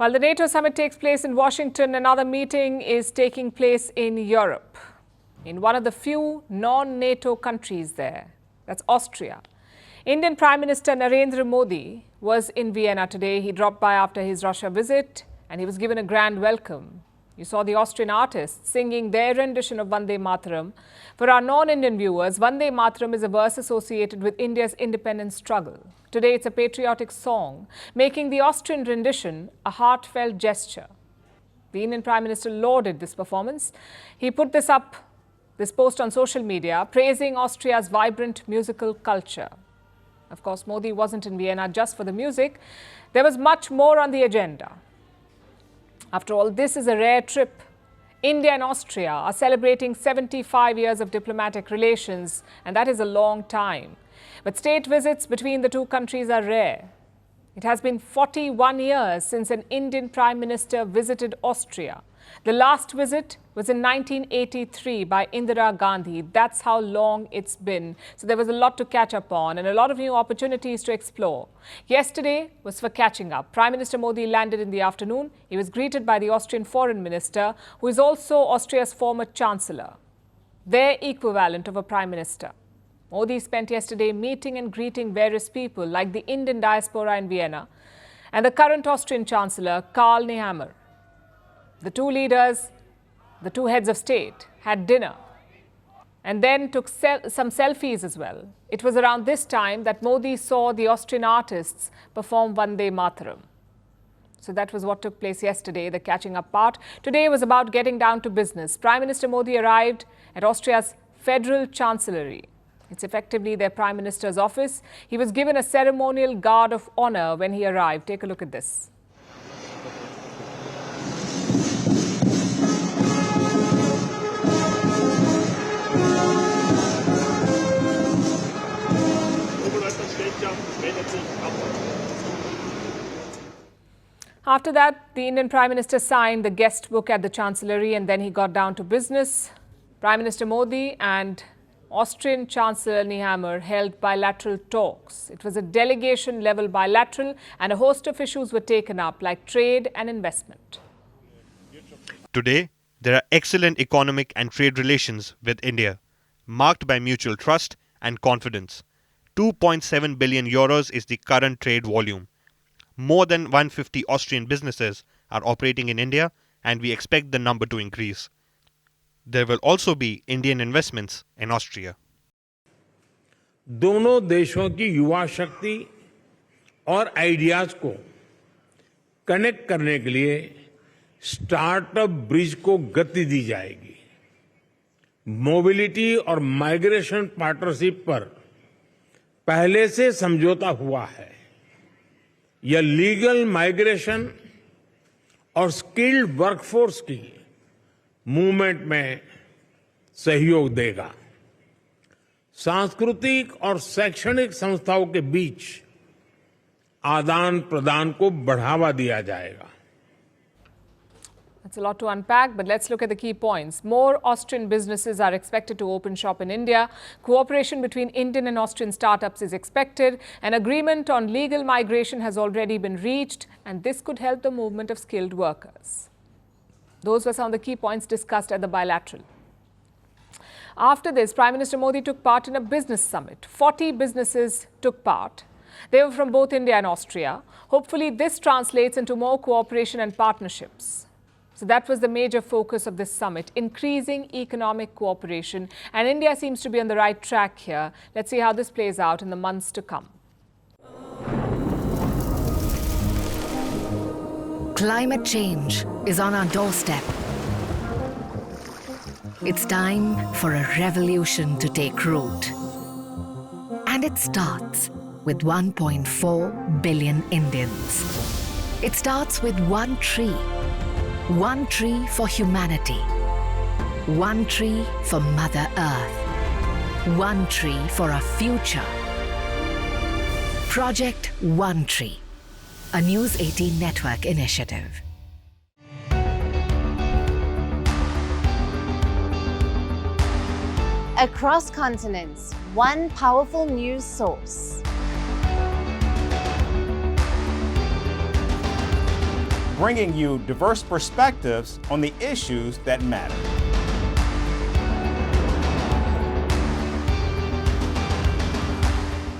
While the NATO summit takes place in Washington, another meeting is taking place in Europe, in one of the few non-NATO countries there. That's Austria. Indian Prime Minister Narendra Modi was in Vienna today. He dropped by after his Russia visit and he was given a grand welcome. You saw the Austrian artists singing their rendition of Vande Mataram. For our non-Indian viewers, Vande Mataram is a verse associated with India's independence struggle. Today, it's a patriotic song, making the Austrian rendition a heartfelt gesture. The Indian Prime Minister lauded this performance. He put this post on social media, praising Austria's vibrant musical culture. Of course, Modi wasn't in Vienna just for the music. There was much more on the agenda. After all, this is a rare trip. India and Austria are celebrating 75 years of diplomatic relations, and that is a long time. But state visits between the two countries are rare. It has been 41 years since an Indian Prime Minister visited Austria. The last visit was in 1983 by Indira Gandhi. That's how long it's been. So there was a lot to catch up on and a lot of new opportunities to explore. Yesterday was for catching up. Prime Minister Modi landed in the afternoon. He was greeted by the Austrian Foreign Minister, who is also Austria's former Chancellor, their equivalent of a Prime Minister. Modi spent yesterday meeting and greeting various people like the Indian diaspora in Vienna and the current Austrian Chancellor, Karl Nehammer. The two leaders, the two heads of state, had dinner and then took some selfies as well. It was around this time that Modi saw the Austrian artists perform Vande Mataram. So that was what took place yesterday, the catching up part. Today was about getting down to business. Prime Minister Modi arrived at Austria's Federal Chancellery. It's effectively their Prime Minister's office. He was given a ceremonial guard of honor when he arrived. Take a look at this. After that, the Indian Prime Minister signed the guest book at the Chancellery and then he got down to business. Prime Minister Modi and Austrian Chancellor Nehammer held bilateral talks. It was a delegation-level bilateral and a host of issues were taken up like trade and investment. Today, there are excellent economic and trade relations with India, marked by mutual trust and confidence. 2.7 billion euros is the current trade volume. More than 150 Austrian businesses are operating in India and we expect the number to increase. There will also be Indian investments in Austria. दोनों देशों की युवा शक्ति और ideas को connect करने के लिए स्टार्टअप ब्रिज को गति दी जाएगी। मोबिलिटी और माइग्रेशन पार्टनरशिप पर पहले से समझौता हुआ है। यह लीगल माइग्रेशन और स्किल्ड वर्कफोर्स की मूवमेंट में सहयोग देगा। सांस्कृतिक और शैक्षणिक संस्थाओं के बीच आदान प्रदान को बढ़ावा दिया जाएगा। That's a lot to unpack, but let's look at the key points. More Austrian businesses are expected to open shop in India. Cooperation between Indian and Austrian startups is expected. An agreement on legal migration has already been reached, and this could help the movement of skilled workers. Those were some of the key points discussed at the bilateral. After this, Prime Minister Modi took part in a business summit. 40 businesses took part. They were from both India and Austria. Hopefully, this translates into more cooperation and partnerships. So that was the major focus of this summit, increasing economic cooperation. And India seems to be on the right track here. Let's see how this plays out in the months to come. Climate change is on our doorstep. It's time for a revolution to take root. And it starts with 1.4 billion Indians. It starts with one tree for humanity, one tree for Mother Earth, one tree for our future. Project One Tree, a News 18 network initiative. Across continents, one powerful news source. Bringing you diverse perspectives on the issues that matter.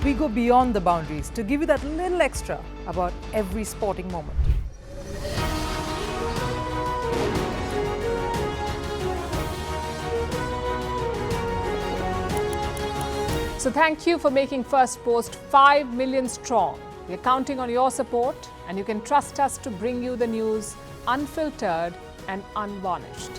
We go beyond the boundaries to give you that little extra about every sporting moment. So thank you for making Firstpost 5 million strong. We're counting on your support, and you can trust us to bring you the news unfiltered and unvarnished.